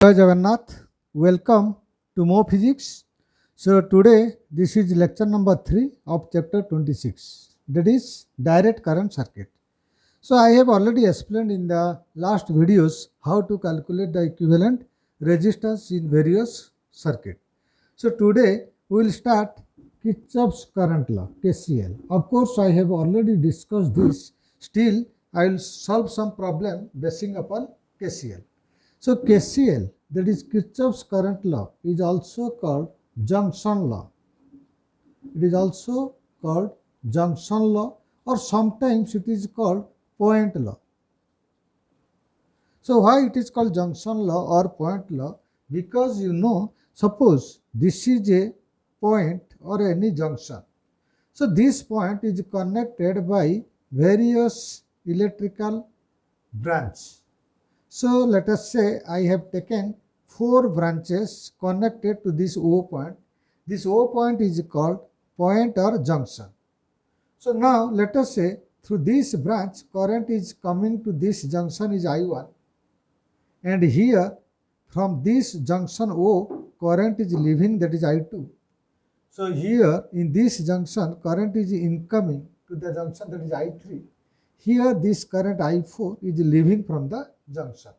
Jai Jagannath, welcome to Mo Physics. So today this is lecture number 3 of chapter 26, that is direct current circuit. So I have already explained in the last videos how to calculate the equivalent resistance in various circuit. So today we will start Kirchhoff's current law, KCL. Of course I have already discussed this, still I will solve some problem basing upon KCL. So KCL, that is Kirchhoff's current law, is also called junction law. It is also called junction law, or sometimes it is called point law. So why it is called junction law or point law? Because suppose this is a point or any junction. So this point is connected by various electrical branch. So let us say I have taken 4 branches connected to this O point. This O point is called point or junction. So now let us say through this branch current is coming to this junction is I1, and here from this junction O current is leaving, that is I2. So here in this junction current is incoming to the junction, that is I3. Here this current I4 is leaving from the junction.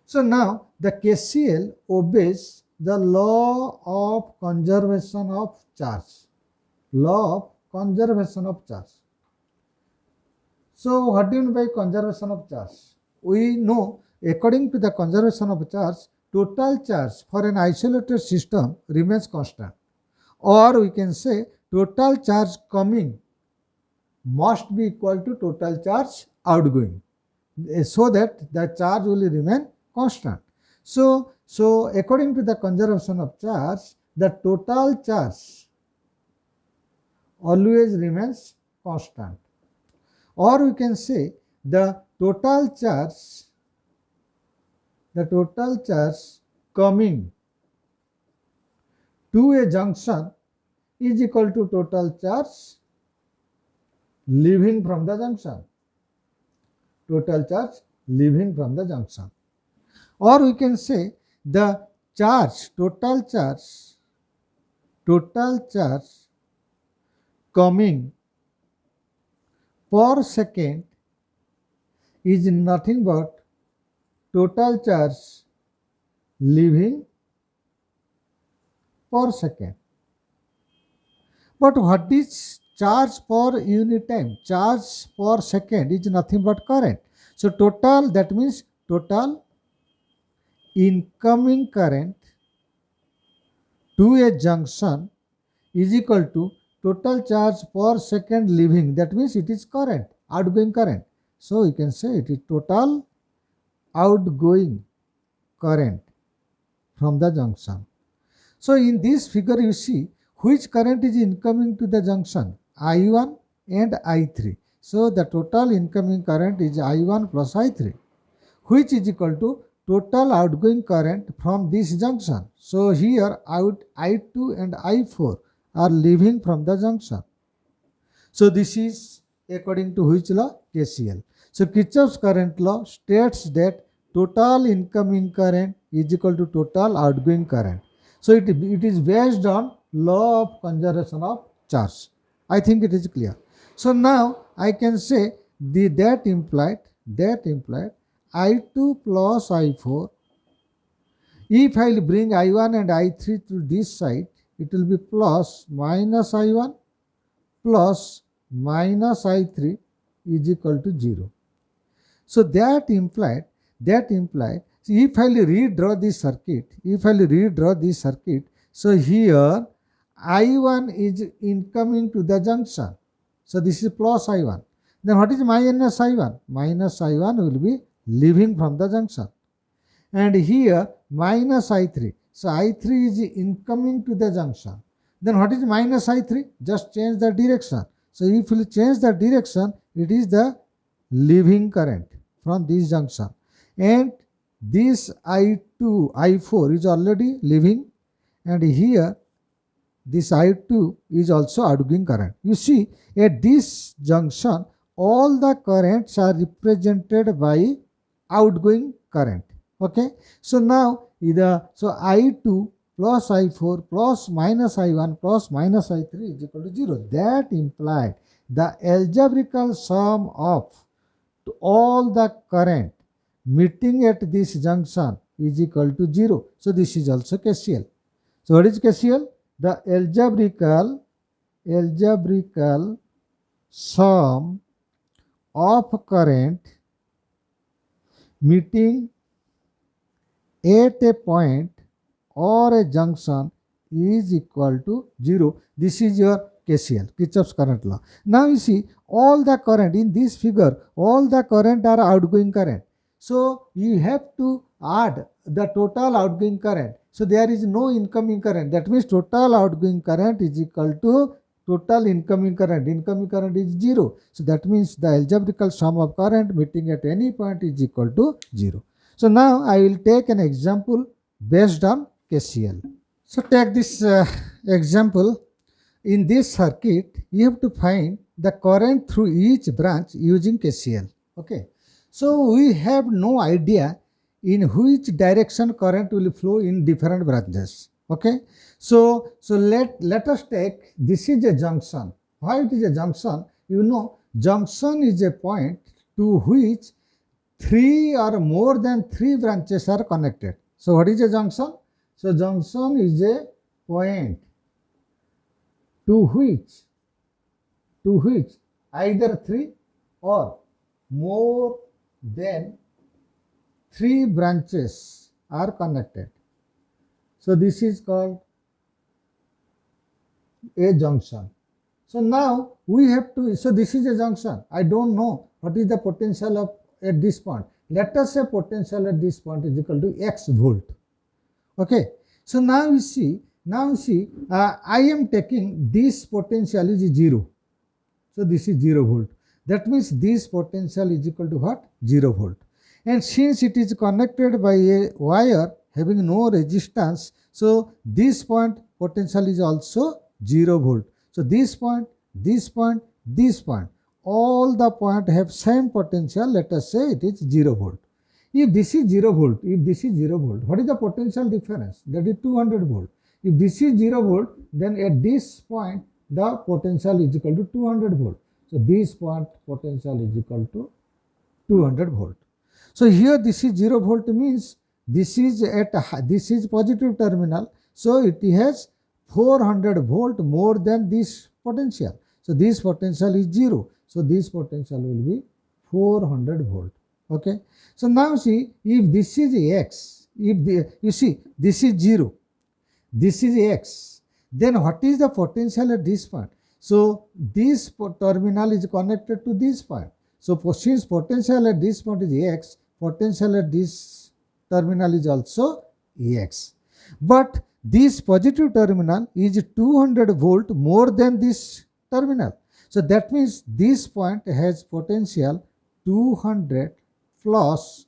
So now the KCL obeys the law of conservation of charge. Law of conservation of charge. So what do you mean by conservation of charge? We know according to the conservation of charge, total charge for an isolated system remains constant. Or we can say total charge coming must be equal to total charge outgoing, so that the charge will remain constant. So according to the conservation of charge, the total charge always remains constant. Or we can say the total charge coming to a junction is equal to total charge leaving from the junction. Total charge leaving from the junction. Or we can say the total charge coming per second is nothing but total charge leaving per second. But what is charge per unit time? Charge per second is nothing but current. So total, that means total incoming current to a junction is equal to total charge per second leaving, that means it is current, outgoing current. So you can say it is total outgoing current from the junction. So in this figure you see which current is incoming to the junction, I1 and I3. So the total incoming current is I1 plus I3, which is equal to total outgoing current from this junction. So here I2 and I4 are leaving from the junction. So this is according to which law? KCL. So Kirchhoff's current law states that total incoming current is equal to total outgoing current. So it is based on law of conservation of charge. I think it is clear. So now I can say that implied I2 plus I4. If I will bring I1 and I3 to this side, it will be plus minus I1 plus minus I3 is equal to 0. So that implied, if I will redraw this circuit, so here I1 is incoming to the junction. So this is plus I1. Then what is minus I1? Minus I1 will be leaving from the junction. And here minus I3. So I3 is incoming to the junction. Then what is minus I3? Just change the direction. So if you change the direction, it is the leaving current from this junction. And this I2, I4 is already leaving, and here this I2 is also outgoing current. You see, at this junction all the currents are represented by outgoing current. Okay, so now So I2 plus I4 plus minus I1 plus minus I3 is equal to 0. That implied the algebraical sum of all the current meeting at this junction is equal to 0. So this is also KCL. So what is KCL? The algebraical sum of current meeting at a point or a junction is equal to 0. This is your KCL, Kirchhoff's current law. Now you see all the current in this figure, all the current are outgoing current. So you have to add the total outgoing current. So there is no incoming current. That means total outgoing current is equal to total incoming current. Incoming current is 0. So that means the algebraical sum of current meeting at any point is equal to 0. So now I will take an example based on KCL. So take this example. In this circuit, you have to find the current through each branch using KCL. Okay. So we have no idea in which direction current will flow in different branches. Okay. So let us take, this is a junction. Why it is a junction? You know, junction is a point to which 3 or more than 3 branches are connected. So what is a junction? So junction is a point to which either 3 or more than 3 branches are connected. So this is called a junction. So now we have to, so this is a junction. I don't know what is the potential of at this point. Let us say potential at this point is equal to X volt. Okay. So now you see, I am taking this potential is 0. So this is 0 volt. That means this potential is equal to what? 0 volt. And since it is connected by a wire having no resistance, so this point potential is also 0 volt. So this point, all the point have same potential. Let us say it is 0 volt. If this is 0 volt, what is the potential difference? That is 200 volt. If this is 0 volt, then at this point the potential is equal to 200 volt. So this point potential is equal to 200 volt. So here this is 0 volt means this is positive terminal. So it has 400 volt more than this potential. So this potential is 0. So this potential will be 400 volt. Okay. So now see, if this is X, you see this is 0, this is X, then what is the potential at this point? So this terminal is connected to this point. So since potential at this point is X, potential at this terminal is also X. But this positive terminal is 200 volt more than this terminal. So that means this point has potential 200 plus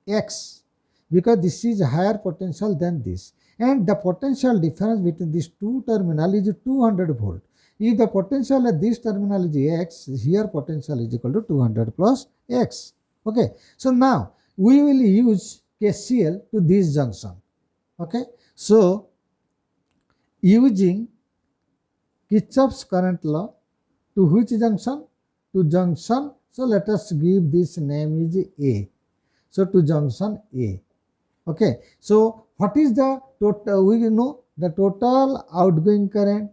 X, because this is higher potential than this, and the potential difference between these two terminals is 200 volt. If the potential at this terminal is X, here potential is equal to 200 plus X. Okay. So now we will use KCL to this junction. Okay. So using Kirchhoff's current law to which junction? To junction. So let us give this name is A. So to junction A. Okay. So what is the total? We know the total outgoing current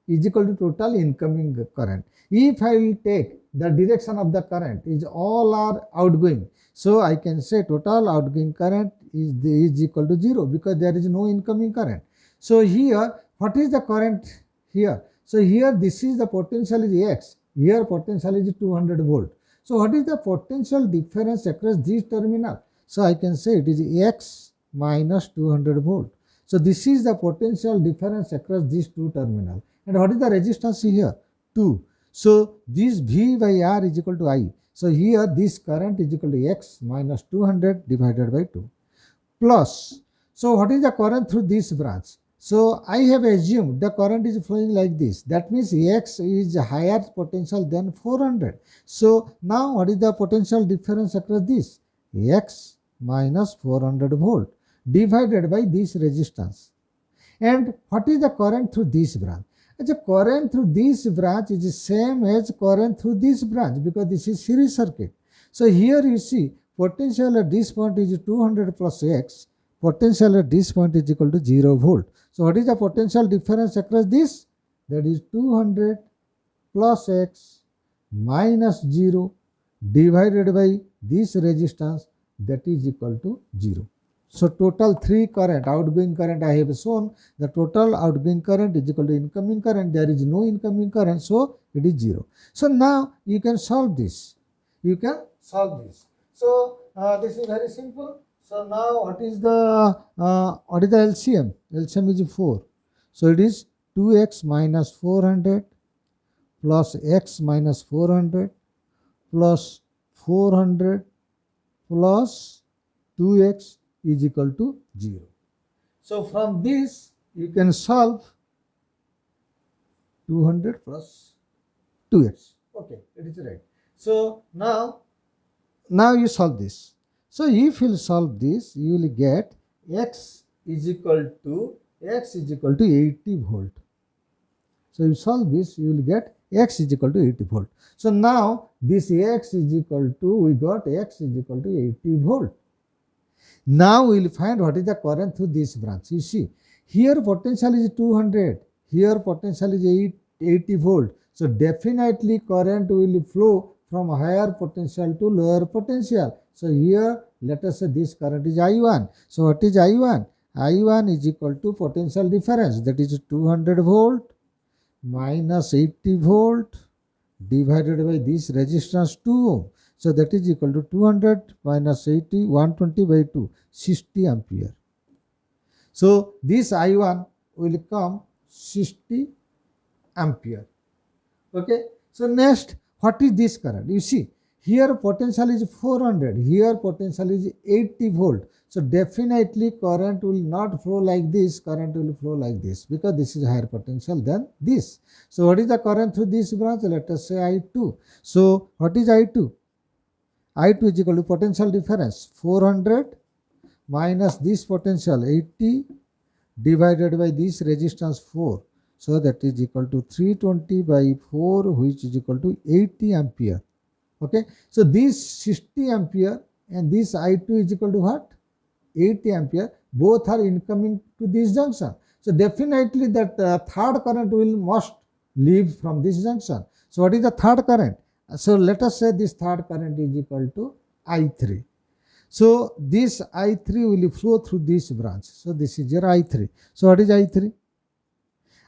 is equal to total incoming current. If I will take the direction of the current is all are outgoing, so I can say total outgoing current is equal to 0 because there is no incoming current. So here, what is the current here? So here this is the potential is X, here potential is 200 volt. So what is the potential difference across these terminal? So I can say it is X minus 200 volt. So this is the potential difference across these two terminals. And what is the resistance here? 2. So this V by R is equal to I. So here this current is equal to X minus 200 divided by 2 plus. So what is the current through this branch? So I have assumed the current is flowing like this. That means X is higher potential than 400. So now what is the potential difference across this? X minus 400 volt. divided by this resistance. And what is the current through this branch? The current through this branch is the same as current through this branch because this is series circuit. So here you see potential at this point is 200 plus X. Potential at this point is equal to 0 volt. So what is the potential difference across this? That is 200 plus X minus 0 divided by this resistance, that is equal to 0. So total 3 current, outgoing current I have shown, the total outgoing current is equal to incoming current. There is no incoming current, so it is 0. So now you can solve this. You can solve this. So this is very simple. So now what is the LCM? LCM is 4. So it is 2x minus 400 plus x minus 400 plus 400 plus 2x is equal to 0. So from this you can solve 200 plus 2x. Okay, it is right. So now you solve this. So if you solve this, you will get x is equal to 80 volt. So you solve this, you will get x is equal to 80 volt. So now this x is equal to, we got x is equal to 80 volt. Now we will find what is the current through this branch. You see, here potential is 200, here potential is 80 volt. So definitely current will flow from higher potential to lower potential. So here let us say this current is I1. So what is I1? I1 is equal to potential difference, that is 200 volt minus 80 volt divided by this resistance 2 ohm. So that is equal to 200 minus 80, 120 by 2, 60 ampere. So this I1 will come 60 ampere. Okay. So next, what is this current? You see, here potential is 400, here potential is 80 volt. So definitely current will not flow like this, current will flow like this because this is higher potential than this. So what is the current through this branch? Let us say I2. So what is I2? I2 is equal to potential difference 400 minus this potential 80 divided by this resistance 4. So that is equal to 320 by 4, which is equal to 80 ampere. Okay. So this 60 ampere and this I2 is equal to what? 80 ampere. Both are incoming to this junction. So definitely that third current will must leave from this junction. So what is the third current? So let us say this third current is equal to I3. So this I3 will flow through this branch. So this is your I3. So what is I3?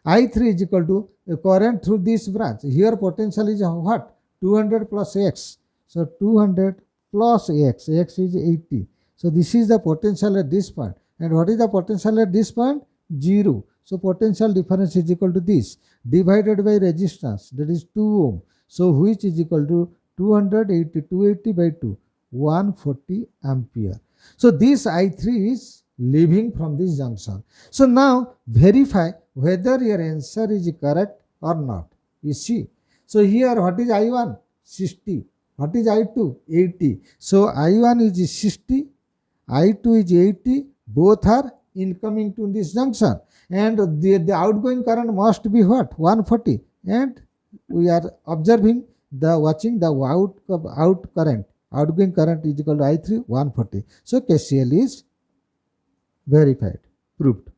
I3 is equal to the current through this branch. Here potential is what? 200 plus x. So 200 plus x. X is 80. So this is the potential at this point. And what is the potential at this point? 0. So potential difference is equal to this divided by resistance, that is 2 ohm. So which is equal to 280, 280 by 2, 140 ampere. So this I3 is leaving from this junction. So now verify whether your answer is correct or not. You see. So here what is I1? 60. What is I2? 80. So I1 is 60, I2 is 80. Both are incoming to this junction. And the outgoing current must be what? 140. And we are observing watching the outgoing current is equal to I3 140. So KCL is verified, proved.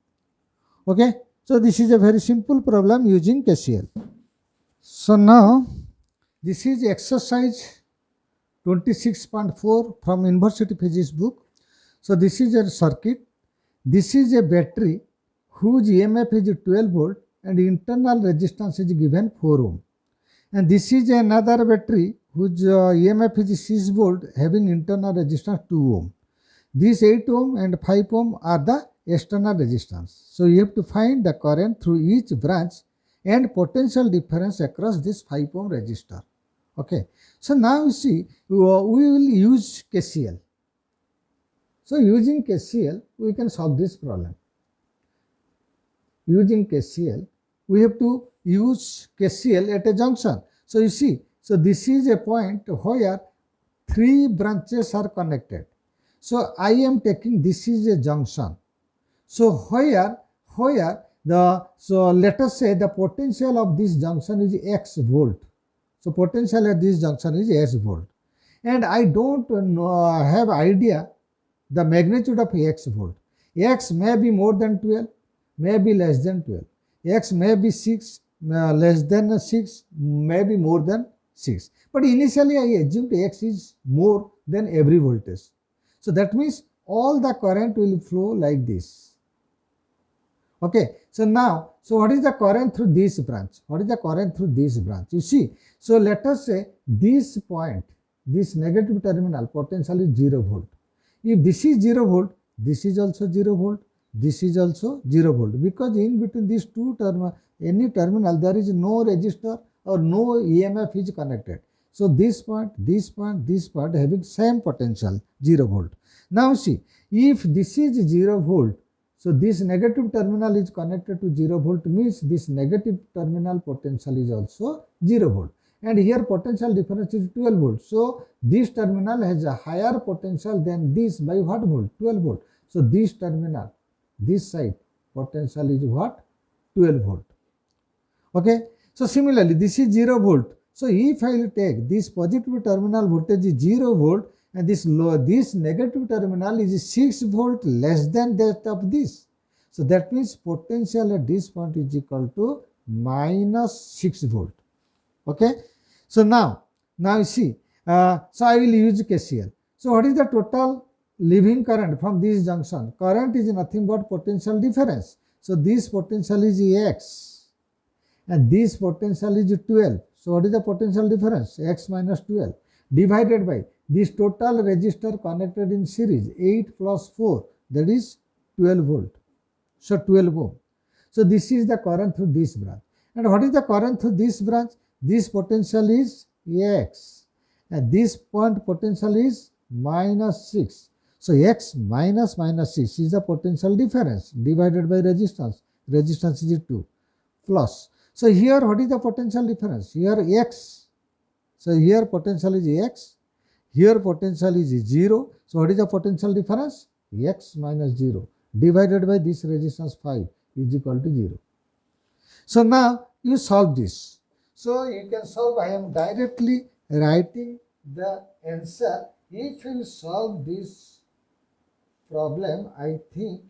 Okay. So this is a very simple problem using KCL. So now this is exercise 26.4 from University Physics book. So this is a circuit. This is a battery whose EMF is 12 volt and internal resistance is given 4 ohm. And this is another battery whose EMF is 6 volt having internal resistance 2 ohm. These 8 ohm and 5 ohm are the external resistance. So you have to find the current through each branch and potential difference across this 5 ohm resistor. Okay. So now you see, we will use KCL. So using KCL, we can solve this problem. Using KCL, we have to use KCL at a junction. So you see, so this is a point where 3 branches are connected. So I am taking, this is a junction. So where so let us say the potential of this junction is x volt. So potential at this junction is x volt, and I don't have idea the magnitude of x volt. X may be more than 12, may be less than 12. X may be 6, less than 6, may be more than 6. But initially I assumed x is more than every voltage. So that means all the current will flow like this. Okay, so now, so what is the current through this branch? What is the current through this branch? You see, so let us say this point, this negative terminal potential is 0 volt. If this is 0 volt, this is also 0 volt, this is also 0 volt, because in between these two terminal, any terminal, there is no resistor or no EMF is connected. So this point, this point, this point having same potential, 0 volt. Now see, if this is 0 volt, so this negative terminal is connected to 0 volt, means this negative terminal potential is also 0 volt. And here potential difference is 12 volt. So this terminal has a higher potential than this by what volt? 12 volt. So this terminal, this side potential is what? 12 volt. Okay. So similarly, this is 0 volt. So if I will take this positive terminal voltage is 0 volt, and this negative terminal is 6 volt less than that of this. So that means potential at this point is equal to minus 6 volt. Okay. So now you see, so I will use KCL. So what is the total leaving current from this junction? Current is nothing but potential difference. So this potential is x and this potential is 12. So what is the potential difference? X minus 12 divided by this total resistor connected in series, 8 plus 4, that is 12 volt. So 12 ohm. So this is the current through this branch. And what is the current through this branch? This potential is x and this point potential is minus 6. So x minus 6 is the potential difference divided by resistance. Resistance is 2 plus. So here what is the potential difference? Here x. So here potential is x. Here potential is 0. So what is the potential difference? X minus 0 divided by this resistance 5 is equal to 0. So now you solve this. So you can solve, I am directly writing the answer. If you solve this problem, I think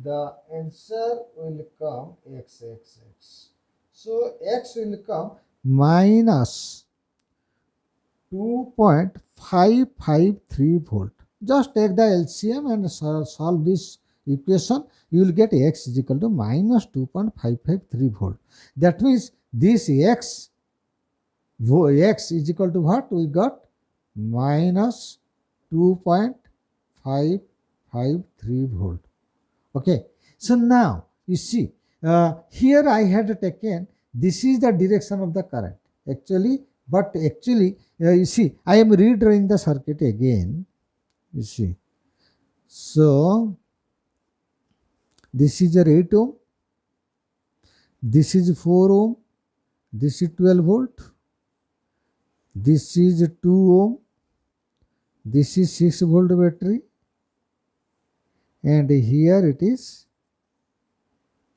the answer will come x. So x will come minus 2.553 volt. Just take the LCM and solve this equation. You will get x is equal to minus 2.553 volt. That means this x is equal to what? We got minus 2.553 volt. Okay. So now you see, here I had taken, this is the direction of the current actually, but actually you see, I am redrawing the circuit again. You see, so this is a 8 ohm, this is 4 ohm, this is 12 volt, this is 2 ohm, this is 6 volt battery, and here it is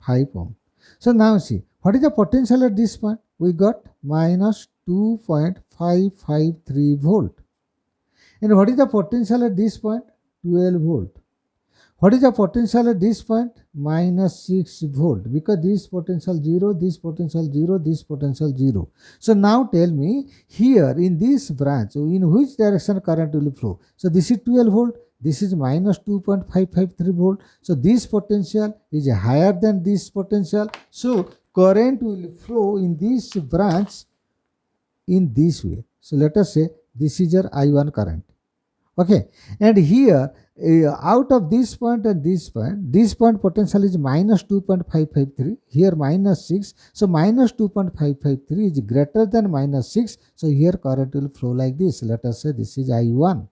5 ohm. So now see, what is the potential at this point? We got minus 2.553 volt. And what is the potential at this point? 12 volt. What is the potential at this point? Minus 6 volt, because this potential 0, this potential 0, this potential 0. So now tell me, here in this branch, in which direction current will flow? So this is 12 volt, this is minus 2.553 volt. So this potential is higher than this potential. So current will flow in this branch in this way. So let us say this is your I1 current. Okay, and here out of this point and this point potential is minus 2.553, here minus 6. So minus 2.553 is greater than minus 6. So here current will flow like this. Let us say this is I1.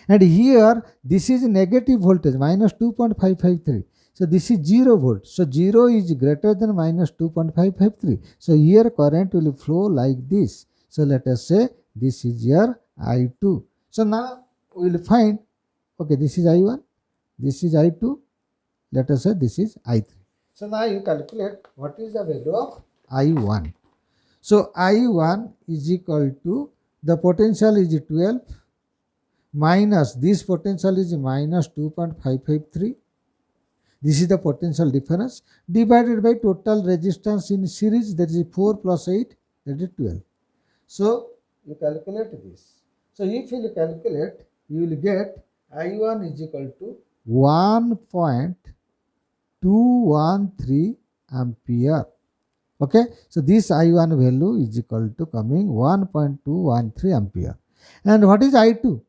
And here this is negative voltage, minus 2.553. So this is 0 volt. So 0 is greater than minus 2.553. So here current will flow like this. So let us say this is your I2. So now we will find, Okay, this is I1, this is I2, let us say this is I3. So now you calculate what is the value of I1. So I1 is equal to, the potential is 12 minus this potential is minus 2.553. This is the potential difference divided by total resistance in series, that is 4 plus 8, that is 12. So you calculate this. So if you calculate, you will get I1 is equal to 1.213 ampere. Okay, so this I1 value is equal to coming 1.213 ampere. And what is I2?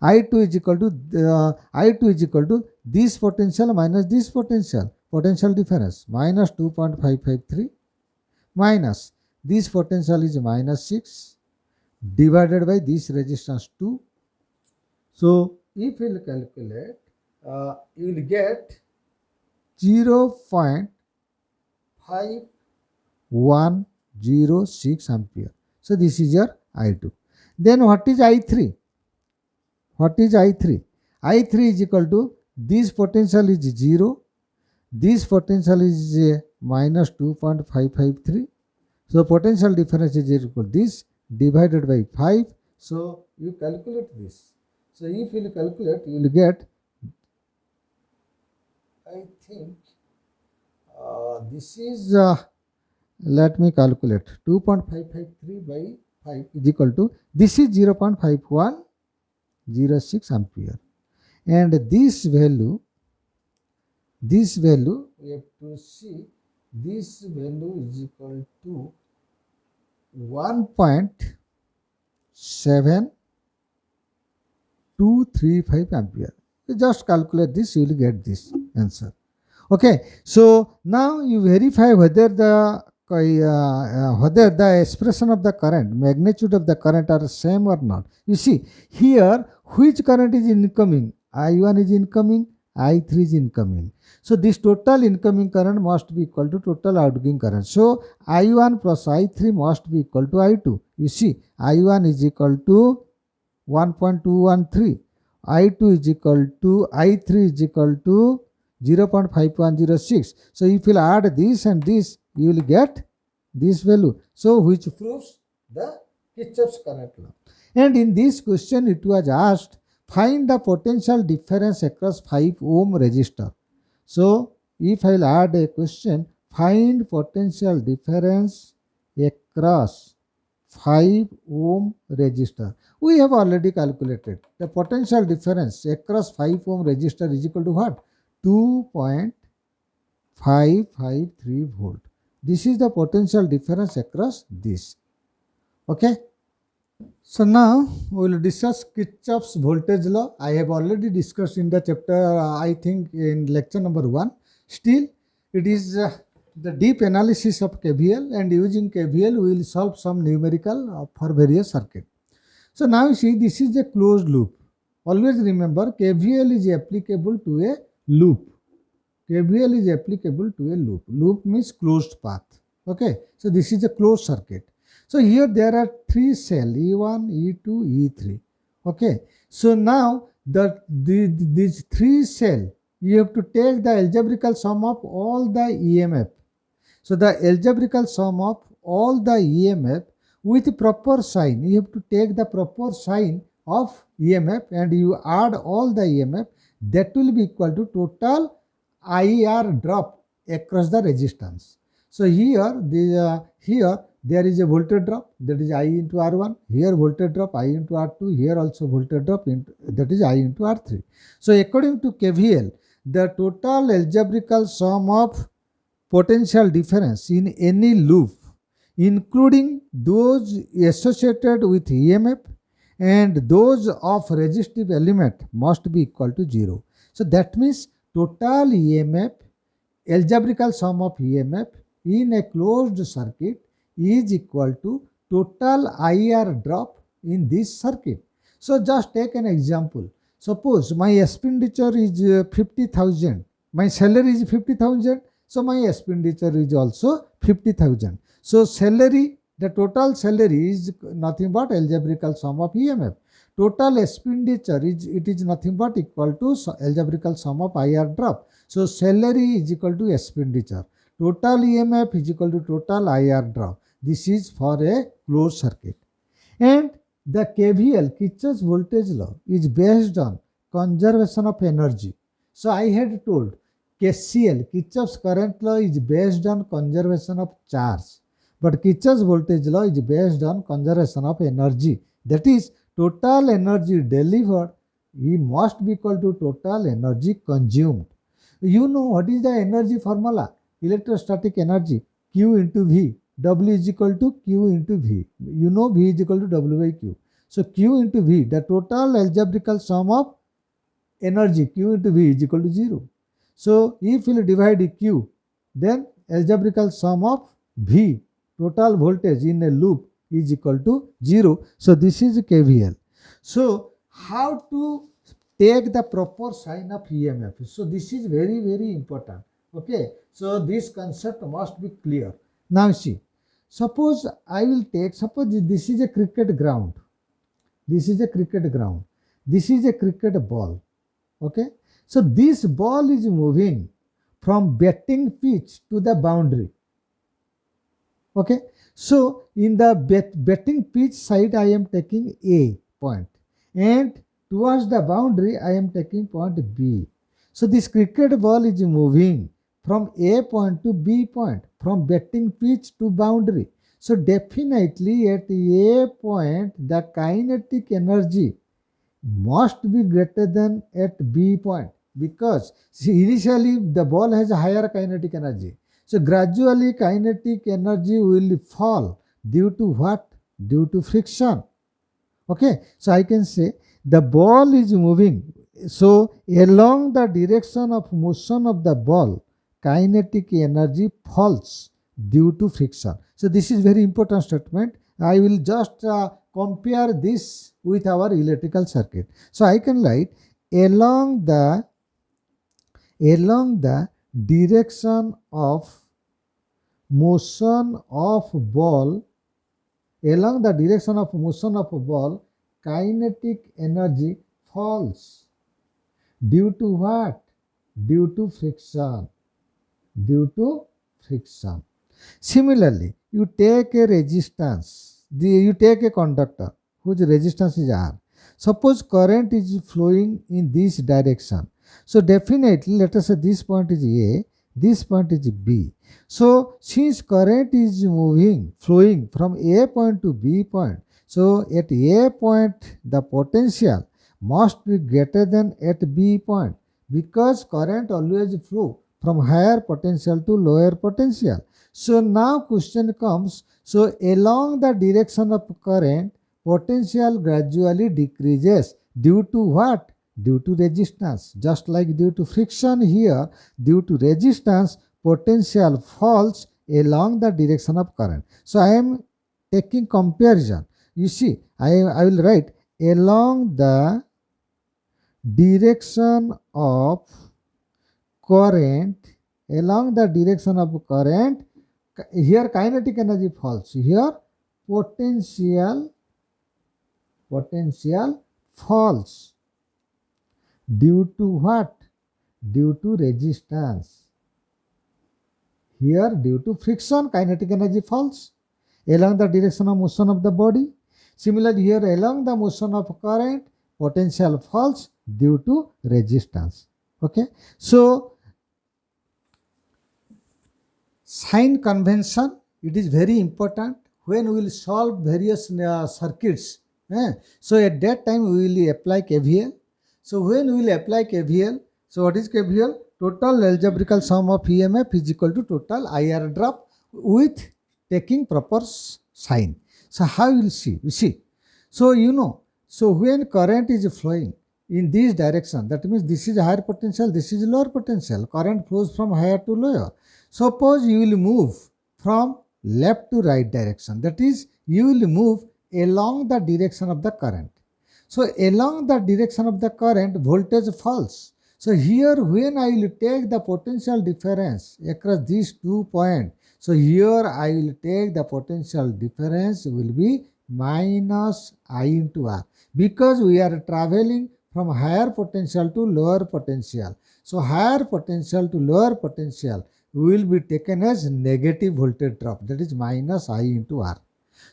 I2 is equal to this potential minus this potential difference, minus 2.553 minus this potential is minus 6 divided by this resistance 2. So if you will calculate, you will get 0.5106 ampere. So this is your I2. Then what is I3? What is I3? I3 is equal to, this potential is 0, this potential is minus 2.553. So potential difference is equal to this divided by 5. So you calculate this. So if you calculate, you will get, I think this is, let me calculate, 2.553 by 5 is equal to, this is 0.5106 ampere. And this value we have to see, this value is equal to 1.7235 ampere. You just calculate this, you will get this answer. Okay, so now you verify whether the expression of the current, magnitude of the current are same or not. You see here, which current is incoming? I1 is incoming, I3 is incoming. So this total incoming current must be equal to total outgoing current. So I1 plus I3 must be equal to I2. You see, I1 is equal to 1.213, I2 is equal to, I3 is equal to 0.5106. So if you add this and this, you will get this value. So which proves the Kirchhoff's current law. And in this question it was asked, find the potential difference across 5 ohm resistor. So if I will add a question, find potential difference across 5 ohm resistor. We have already calculated the potential difference across 5 ohm resistor is equal to what? 2.553 volt. This is the potential difference across this. Okay. So now we will discuss Kirchhoff's voltage law. I have already discussed in the chapter, I think in lecture number 1. Still, it is the deep analysis of KVL, and using KVL we will solve some numerical for various circuits. So now you see, this is a closed loop. Always remember, KVL is applicable to a loop. KVL is applicable to a loop. Loop means closed path. Okay. So this is a closed circuit. So here there are 3 cells, E1, E2, E3. Okay. So now these 3 cells, you have to take the algebraical sum of all the EMF. So the algebraical sum of all the EMF with proper sign, you have to take the proper sign of EMF and you add all the EMF, that will be equal to total IR drop across the resistance. So here there is a voltage drop, that is I into R1. Here voltage drop I into R2. Here also voltage drop, that is I into R3. So according to KVL, the total algebraical sum of potential difference in any loop, including those associated with EMF and those of resistive element, must be equal to 0. So that means total EMF, algebraical sum of EMF in a closed circuit is equal to total IR drop in this circuit. So just take an example. Suppose my expenditure is 50,000. My salary is 50,000. So my expenditure is also 50,000. So salary, the total salary is nothing but algebraical sum of EMF. total expenditure is nothing but equal to algebraical sum of IR drop. So salary is equal to expenditure. Total EMF is equal to total IR drop. This is for a closed circuit. And the KVL, Kirchhoff's voltage law, is based on conservation of energy. So I had told KCL, Kirchhoff's current law, is based on conservation of charge. But Kirchhoff's voltage law is based on conservation of energy. That is, total energy delivered must be equal to total energy consumed. You know what is the energy formula? Electrostatic energy, Q into V. W is equal to Q into V. You know V is equal to W by Q. So Q into V, the total algebraical sum of energy, Q into V, is equal to 0. So if you divide Q, then algebraical sum of V, total voltage in a loop, is equal to 0. So this is KVL. So how to take the proper sign of EMF? So this is very, very important. Okay. So this concept must be clear. Now see, suppose I will take, suppose this is a cricket ground. This is a cricket ground. This is a cricket ball. Okay. So this ball is moving from batting pitch to the boundary. Okay. So in the batting pitch side, I am taking A point, and towards the boundary, I am taking point B. So this cricket ball is moving from A point to B point, from batting pitch to boundary. So definitely at A point, the kinetic energy must be greater than at B point, because initially the ball has a higher kinetic energy. So gradually kinetic energy will fall due to what? Due to friction. Okay, so I can say the ball is moving. So along the direction of motion of the ball, kinetic energy falls due to friction. So this is very important statement. I will just compare this with our electrical circuit. So I can write along the direction of motion of ball, along the direction of motion of a ball, kinetic energy falls due to what? Due to friction. Due to friction. Similarly, you take a resistance, you take a conductor whose resistance is R. Suppose current is flowing in this direction. So definitely, let us say this point is A, this point is B. So since current is flowing from A point to B point, so at A point the potential must be greater than at B point, because current always flow from higher potential to lower potential. So now question comes, so along the direction of current, potential gradually decreases due to what? Due to resistance. Just like due to friction here, due to resistance, potential falls along the direction of current. So I am taking comparison. You see, I will write along the direction of current, along the direction of current, here kinetic energy falls, here potential falls due to what? Due to resistance. Here due to friction, kinetic energy falls along the direction of motion of the body. Similarly, here along the motion of current, potential falls due to resistance. Okay. So sign convention, it is very important when we will solve various circuits. So at that time we will apply KVL. So when we will apply KVL, so what is KVL? Total algebraical sum of EMF is equal to total IR drop with taking proper sign. So how you will see? You see. So you know, so when current is flowing in this direction, that means this is higher potential, this is lower potential. Current flows from higher to lower. Suppose you will move from left to right direction, that is you will move along the direction of the current. So along the direction of the current, voltage falls. So here when I will take the potential difference across these 2 points, so here I will take the potential difference will be minus I into R, because we are traveling from higher potential to lower potential. So higher potential to lower potential will be taken as negative voltage drop, that is minus I into R.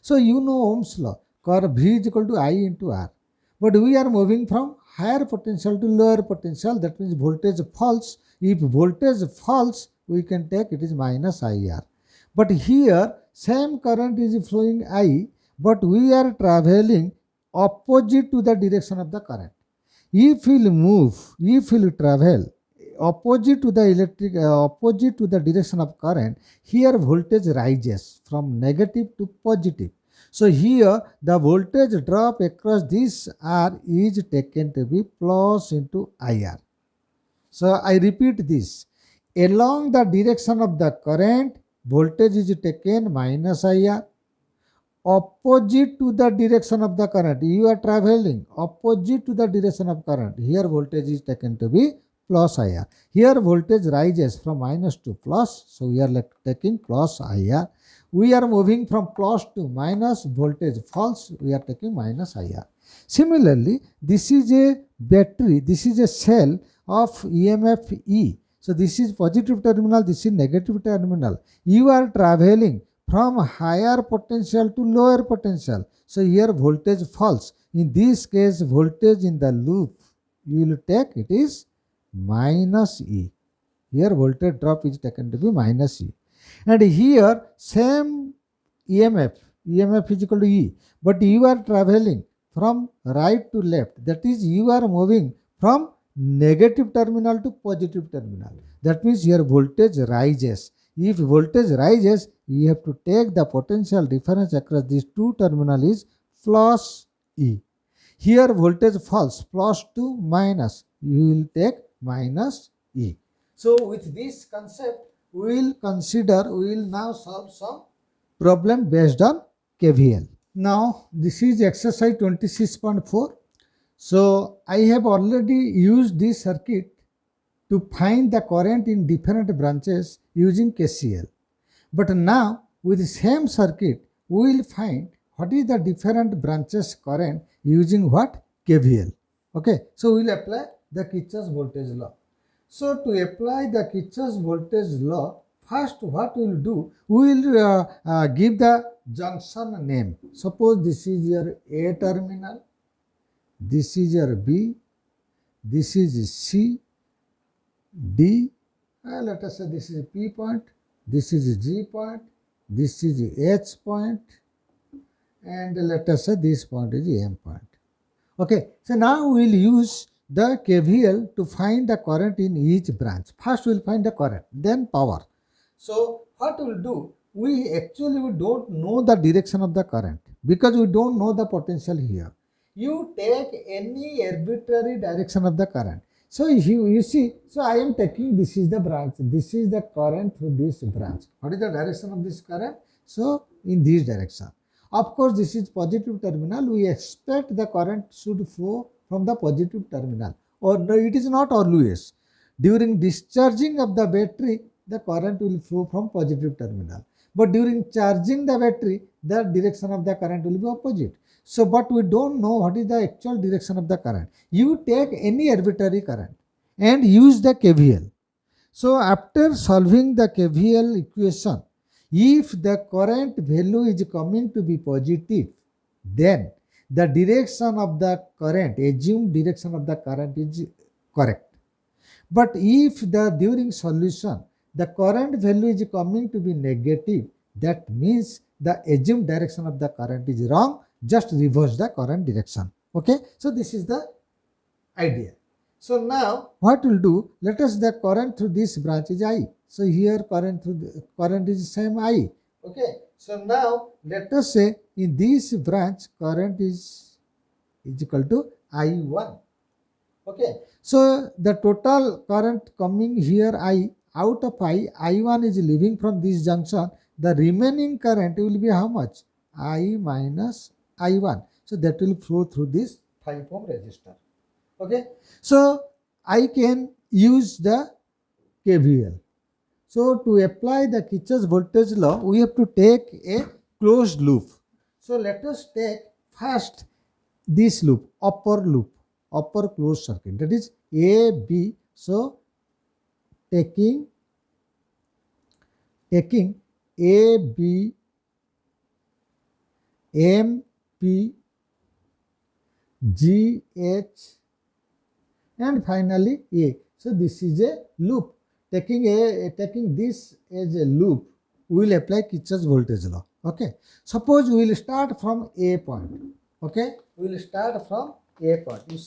So you know Ohm's law, curve V is equal to I into R. But we are moving from higher potential to lower potential, that means voltage falls. If voltage falls, we can take it is minus IR. But here same current is flowing I, but we are traveling opposite to the direction of the current. If we'll travel opposite to the opposite to the direction of current, here voltage rises from negative to positive. So here the voltage drop across this R is taken to be plus into IR. So I repeat this. Along the direction of the current, voltage is taken minus IR. Opposite to the direction of the current, you are traveling opposite to the direction of current, here voltage is taken to be plus IR. Here voltage rises from minus to plus, so we are taking plus IR. We are moving from plus to minus, voltage falls, we are taking minus IR. Similarly, this is a battery, this is a cell of EMF E. So this is positive terminal, this is negative terminal. You are traveling from higher potential to lower potential. So here voltage falls. In this case, voltage in the loop, you will take it is minus E. Here voltage drop is taken to be minus E. And here same EMF is equal to E. But you are traveling from right to left. That is, you are moving from negative terminal to positive terminal. That means here voltage rises. If voltage rises, you have to take the potential difference across these two terminals is plus E. Here voltage falls, plus to minus, you will take minus E. So with this concept, we will now solve some problem based on KVL. Now this is exercise 26.4. So I have already used this circuit to find the current in different branches using KCL. But now with the same circuit, we will find what is the different branches current using what? KVL. Okay, so we will apply the Kirchhoff's voltage law. So to apply the Kirchhoff's voltage law, first what we will do, we will give the junction name. Suppose this is your A terminal, this is your B, this is C, D, let us say this is P point, this is G point, this is H point, and let us say this point is M point. Okay, so now we will use the KVL to find the current in each branch. First we will find the current, then power. So what we will do, we don't know the direction of the current because we don't know the potential here. You take any arbitrary direction of the current. So you see, so I am taking, this is the branch, this is the current through this branch. What is the direction of this current? So in this direction. Of course, this is positive terminal. We expect the current should flow from the positive terminal. Or no, it is not always. During discharging of the battery, the current will flow from positive terminal. But during charging the battery, the direction of the current will be opposite. So, but we don't know what is the actual direction of the current. You take any arbitrary current and use the KVL. So, after solving the KVL equation, if the current value is coming to be positive, then the direction of the current, assumed direction of the current is correct. But if during solution, the current value is coming to be negative, that means the assumed direction of the current is wrong. Just reverse the current direction. Okay, so this is the idea. So now what we'll do, let us the current through this branch is I. So here current is same I. Okay, so now let us say in this branch current is equal to I1. Okay, so the total current coming here I, out of I1 is leaving from this junction. The remaining current will be how much? I minus I1. So that will flow through this 5 ohm resistor. Okay, so I can use the KVL. So to apply the Kirchhoff's voltage law, we have to take a closed loop. So let us take first this loop, upper closed circuit, that is A, B. So taking A, B, M, P, G, H, and finally A. So this is a loop. Taking this as a loop, we will apply Kirchhoff's voltage law. Okay. Suppose we will start from A point. Okay. We will start from A point. You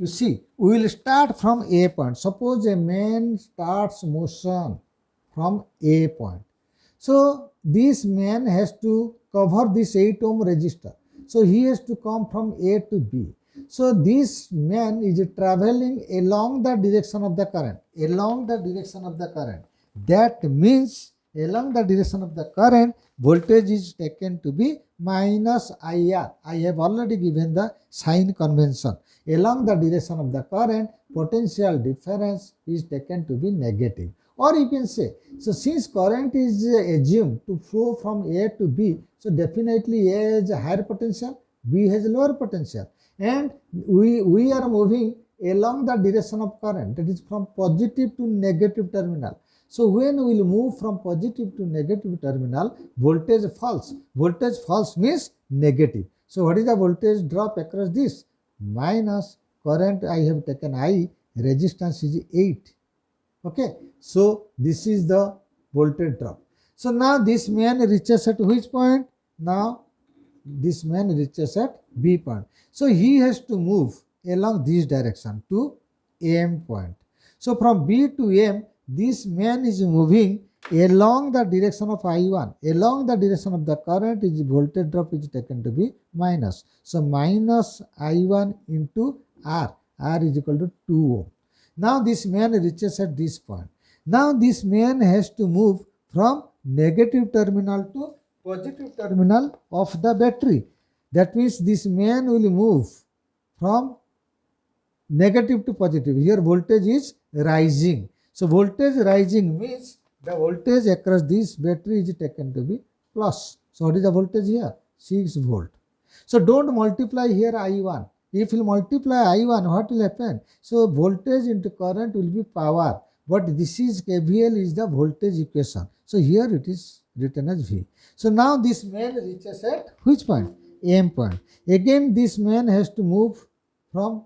see, we will start from A point. Suppose a man starts motion from A point. So this man has to cover this 8 ohm resistor. So he has to come from A to B. So this man is traveling along the direction of the current. That means along the direction of the current, voltage is taken to be minus IR. I have already given the sign convention. Along the direction of the current, potential difference is taken to be negative. Or you can say, so since current is assumed to flow from A to B, so definitely A has a higher potential, B has a lower potential. And we are moving along the direction of current, that is from positive to negative terminal. So when we will move from positive to negative terminal, voltage falls. Voltage falls means negative. So what is the voltage drop across this? Minus current I have taken I, resistance is 8. Okay. So this is the voltage drop. So now this man reaches at which point? Now this man reaches at B point. So he has to move along this direction to M point. So from B to M, this man is moving along the direction of I1. Along the direction of the current, is voltage drop is taken to be minus. So minus I1 into R. R is equal to 2 ohm. Now this man reaches at this point. Now this man has to move from negative terminal to positive terminal of the battery. That means this man will move from negative to positive. Here voltage is rising. So voltage rising means the voltage across this battery is taken to be plus. So what is the voltage here? 6 volt. So don't multiply here I1. If you multiply I1, what will happen? So voltage into current will be power. But this is KVL is the voltage equation. So here it is written as V. So now this man reaches at which point? M point. Again this man has to move from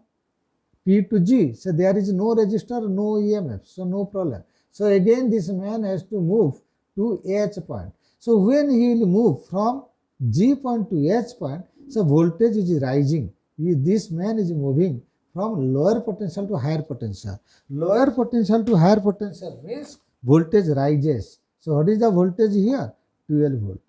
P to G. So there is no resistor, no EMF. So no problem. So again this man has to move to H point. So when he will move from G point to H point, so voltage is rising. This man is moving from lower potential to higher potential. Lower potential to higher potential means voltage rises. So what is the voltage here? 12 volt.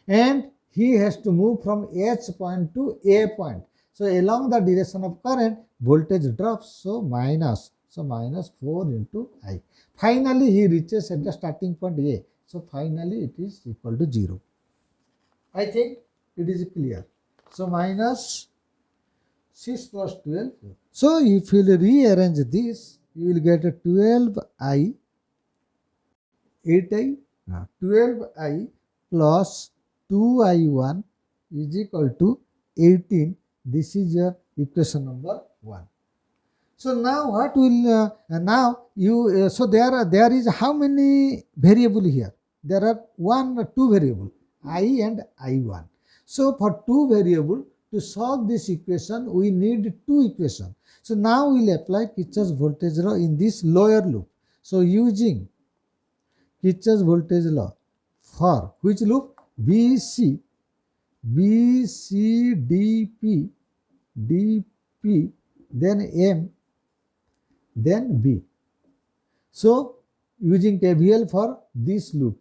And he has to move from H point to A point. So along the direction of current, voltage drops. So minus 4 into I. Finally he reaches at the starting point A. So finally it is equal to 0. I think it is clear. So minus 6 plus 12. So if you will rearrange this, you will get a 12I, 8I, 12I plus 2I1 is equal to 18. This is your equation number 1. So now what will so there is how many variable here? There are 2 variable I and I1. So for 2 variable, to solve this equation, we need 2 equations. So now we will apply Kirchhoff's voltage law in this lower loop. So using Kirchhoff's voltage law for which loop? BC, DP, then M, then B. So using KVL for this loop.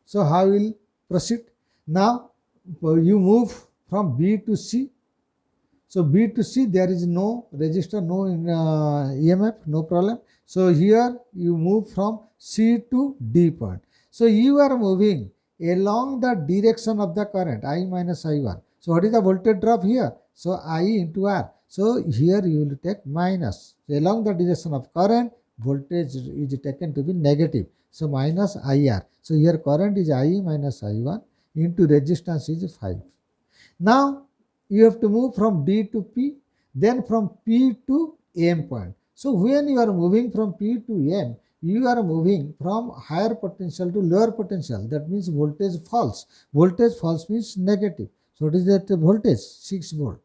So how will proceed? Now you move from B to C. So B to C, there is no resistor, no EMF, no problem. So here you move from C to D point. So you are moving along the direction of the current, I minus I1. So what is the voltage drop here? So I into R. So here you will take minus. So along the direction of current, voltage is taken to be negative. So minus IR. So here current is I minus I1 into resistance is 5. Now you have to move from D to P, then from P to M point. So when you are moving from P to M, you are moving from higher potential to lower potential. That means voltage falls. Voltage falls means negative. So what is that voltage? 6 volt.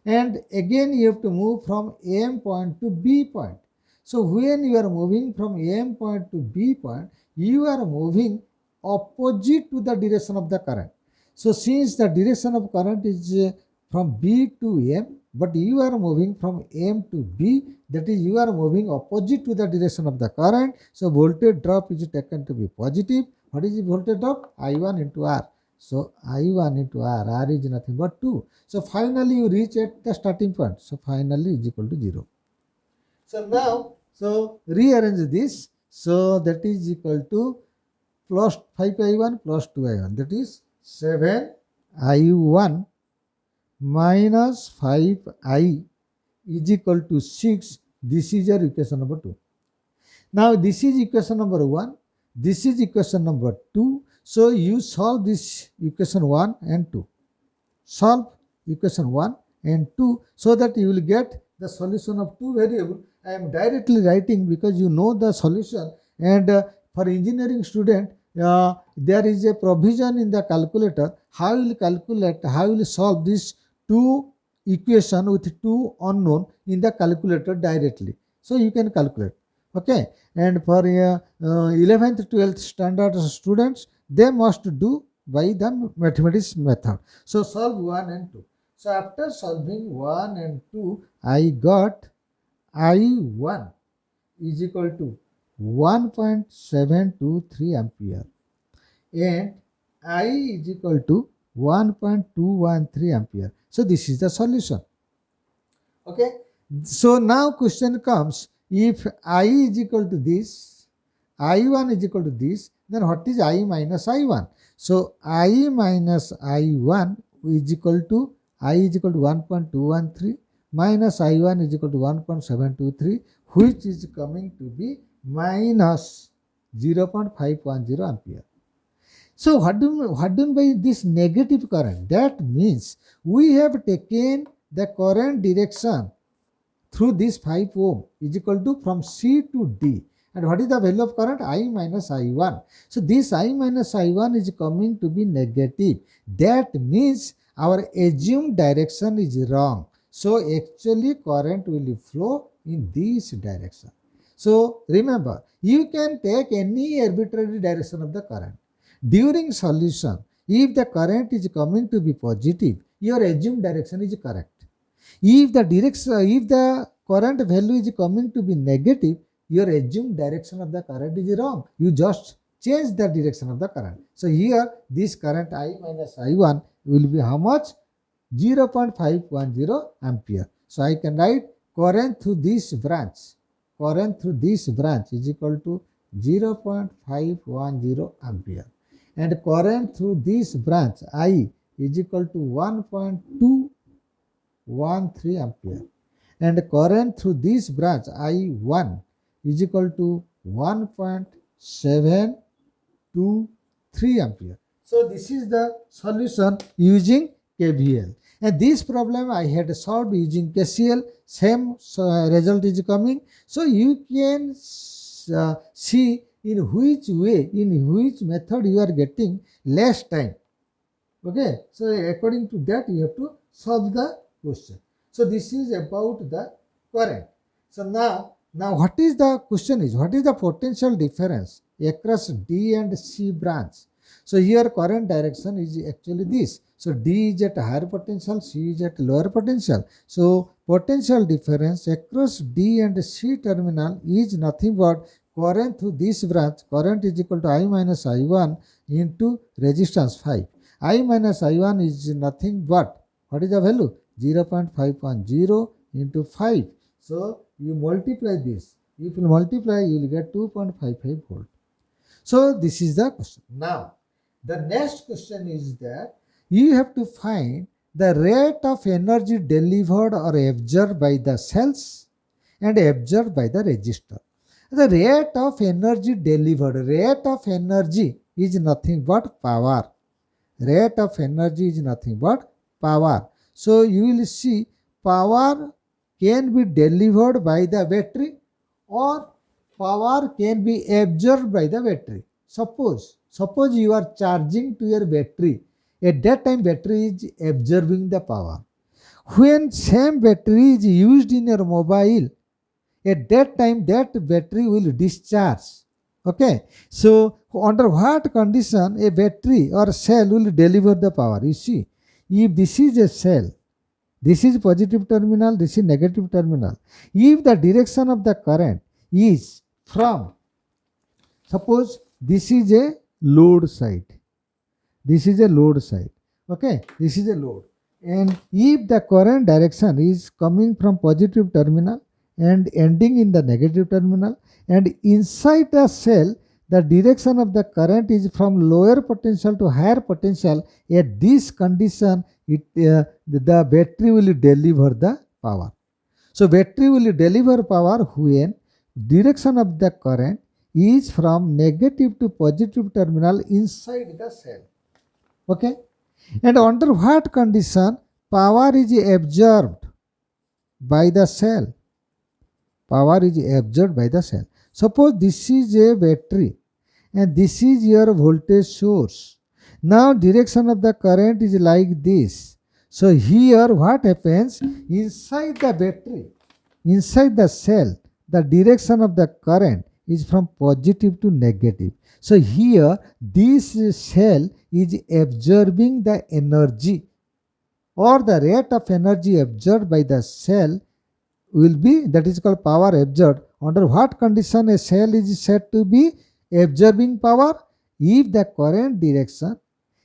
And again you have to move from M point to B point. So when you are moving from M point to B point, you are moving opposite to the direction of the current. So since the direction of current is from B to M, but you are moving from M to B, that is you are moving opposite to the direction of the current. So voltage drop is taken to be positive. What is the voltage drop? I1 into R. So I1 into R is nothing but 2. So finally you reach at the starting point. So finally is equal to 0. So now, so rearrange this. So that is equal to plus 5I1 plus 2I1. That is 7I1 minus 5I is equal to 6. This is your equation number 2. Now this is equation number 1. This is equation number 2. So you solve this equation 1 and 2. Solve equation 1 and 2 so that you will get the solution of two variables. I am directly writing because you know the solution, and for engineering student there is a provision in the calculator how you will calculate, how you will solve this two equation with two unknown in the calculator directly. So you can calculate. Okay, and for 11th 12th standard students, they must do by the mathematics method. So solve 1 and 2. So after solving 1 and 2, I got I1 is equal to 1.723 ampere and I is equal to 1.213 ampere. So this is the solution. Okay. So now question comes, if I is equal to this, I1 is equal to this, then what is I minus I1? So I minus I1 is equal to, I is equal to 1.213 minus I1 is equal to 1.723, which is coming to be minus 0.510 ampere. So what do you mean by this negative current? That means we have taken the current direction through this 5 ohm is equal to from C to D. And what is the value of current? I minus I1. So this I minus I1 is coming to be negative. That means our assumed direction is wrong. So actually current will flow in this direction. So remember, you can take any arbitrary direction of the current. During solution, if the current is coming to be positive, your assumed direction is correct. If the current value is coming to be negative, your assumed direction of the current is wrong. You just change the direction of the current. So here this current I minus I1 will be how much? 0.510 ampere. So I can write current through this branch. Current through this branch is equal to 0.510 ampere. And current through this branch I is equal to 1.213 ampere. And current through this branch I1 is equal to 1.723 ampere. So this is the solution using KVL. And this problem I had solved using KCL. Same result is coming. So you can see in which way, in which method you are getting less time. Okay. So according to that you have to solve the question. So this is about the current. So now what is the question is, what is the potential difference across D and C branch? So here current direction is actually this. So D is at higher potential, C is at lower potential. So potential difference across D and C terminal is nothing but current through this branch. Current is equal to I minus I1 into resistance 5. I minus I1 is nothing but, what is the value? 0.510 into 5. So you multiply this. If you multiply, you will get 2.55 volt. So this is the question. Now, the next question is that you have to find the rate of energy delivered or absorbed by the cells and absorbed by the resistor. The rate of energy delivered, rate of energy is nothing but power. rate of energy is nothing but power. So you will see power can be delivered by the battery or power can be absorbed by the battery. Suppose you are charging to your battery. At that time battery is absorbing the power. When same battery is used in your mobile, at that time that battery will discharge. Okay, so under what condition a battery or cell will deliver the power? You see, if this is a cell, this is positive terminal, this is negative terminal. If the direction of the current is from, suppose this is a load side, this is a load side, okay, this is a load, and if the current direction is coming from positive terminal and ending in the negative terminal, and inside the cell the direction of the current is from lower potential to higher potential, at this condition the battery will deliver the power. So battery will deliver power when direction of the current is from negative to positive terminal inside the cell. Okay, and under what condition power is absorbed by the cell? Power is absorbed by the cell. Suppose this is a battery and this is your voltage source. Now direction of the current is like this. So here what happens, inside the battery, inside the cell, the direction of the current is from positive to negative. So here this cell is absorbing the energy, or the rate of energy absorbed by the cell will be, that is called power absorbed. Under what condition a cell is said to be absorbing power? If the current direction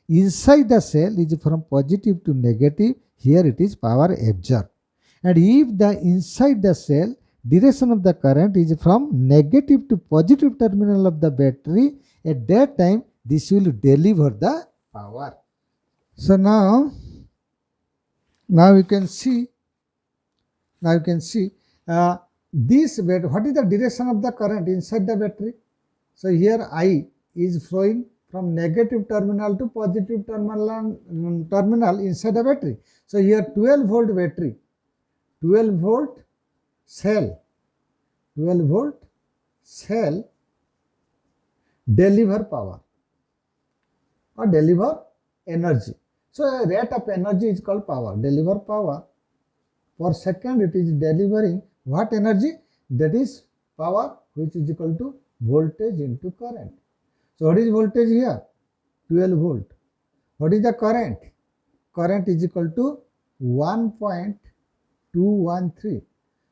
inside the cell is from positive to negative, here it is power absorbed. And if the inside the cell direction of the current is from negative to positive terminal of the battery, at that time this will deliver the power. So now you can see this battery, what is the direction of the current inside the battery? So here I is flowing from negative terminal to positive terminal inside the battery. So here 12 volt battery, 12 volt cell, 12 volt cell deliver power or deliver energy. So rate of energy is called power. Deliver power per second, it is delivering what energy? That is power, which is equal to voltage into current. So what is voltage here? 12 volt. What is the current? Current is equal to 1.213.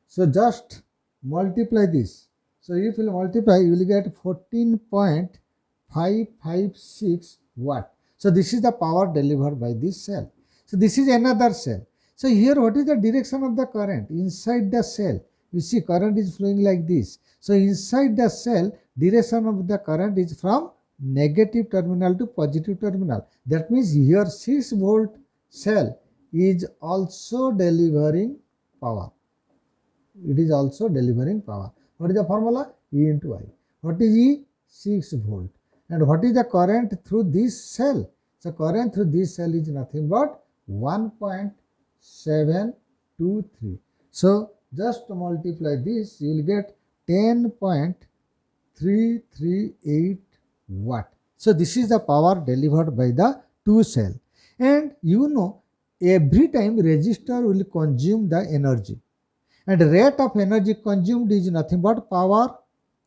So just multiply this. So if you multiply, you will get 14.556 watt. So this is the power delivered by this cell. So this is another cell. So here what is the direction of the current? Inside the cell, you see current is flowing like this. So inside the cell, direction of the current is from negative terminal to positive terminal. That means here 6 volt cell is also delivering power. It is also delivering power. What is the formula? E into I. What is E? 6 volt. And what is the current through this cell? So current through this cell is nothing but 1.723. So just multiply this, you will get 10.338 watt. So this is the power delivered by the two cell. And you know, every time resistor will consume the energy, and rate of energy consumed is nothing but power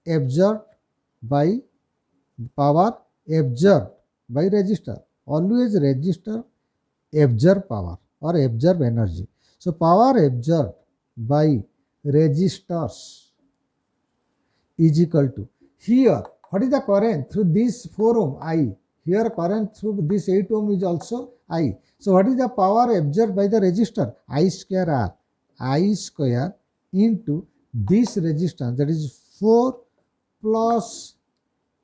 absorbed by resistor. Always resistor absorb power or absorb energy. So power absorbed by resistors is equal to, here what is the current through this 4 ohm? I. Here current through this 8 ohm is also I. So what is the power absorbed by the resistor? I square R. I square into this resistance, that is 4 plus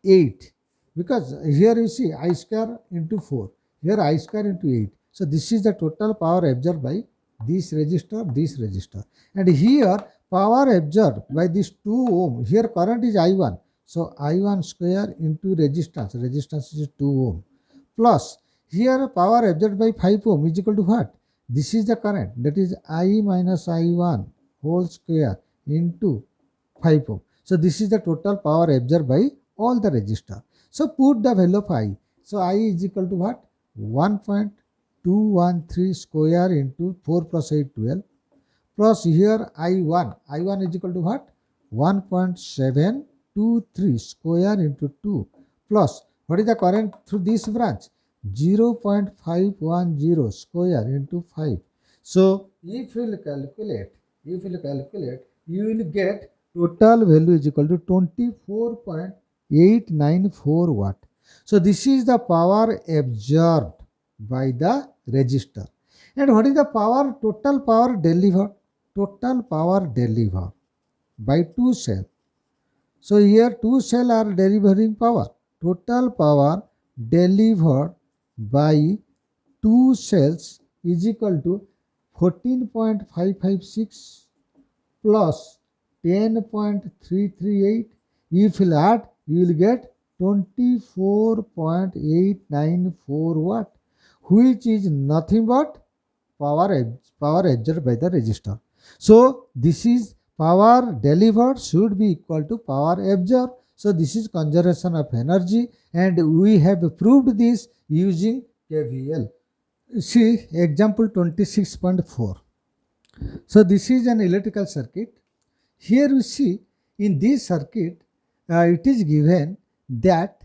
8, because here you see I square into 4, here I square into 8. So this is the total power absorbed by this resistor, and here power absorbed by this 2 ohm. Here current is I1, so I1 square into resistance is 2 ohm, plus Here power absorbed by 5 ohm is equal to what? This is the current, that is I minus I1 whole square into 5 ohm. So this is the total power absorbed by all the resistor. So put the value of I. So I is equal to what? 1.213 square into 4 plus 8, 12. Plus here I1 is equal to what? 1.723 square into 2 plus what is the current through this branch? 0.510 square into 5. So if you will calculate, you will get total value is equal to 24.894 watt. So this is the power absorbed by the resistor. And what is the power, total power delivered? Total power delivered by two cells. So here two cells are delivering power. Total power delivered by two cells is equal to 14.556 plus 10.338. If you add, you will get 24.894 watt, which is nothing but power absorbed by the resistor. So this is power delivered should be equal to power absorbed. So this is conservation of energy, and we have proved this using KVL. See example 26.4. So this is an electrical circuit. Here we see in this circuit it is given that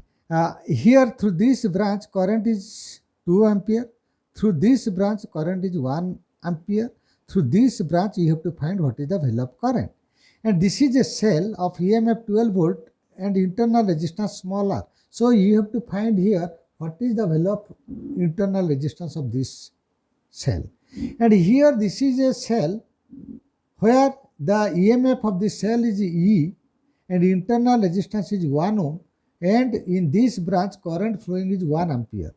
here through this branch current is 2 ampere, through this branch current is 1 ampere, through this branch you have to find what is the value of current. And this is a cell of EMF 12 volt and internal resistance small r. So you have to find here what is the value of internal resistance of this cell. And here this is a cell where the EMF of the cell is E and internal resistance is 1 ohm, and in this branch current flowing is 1 ampere.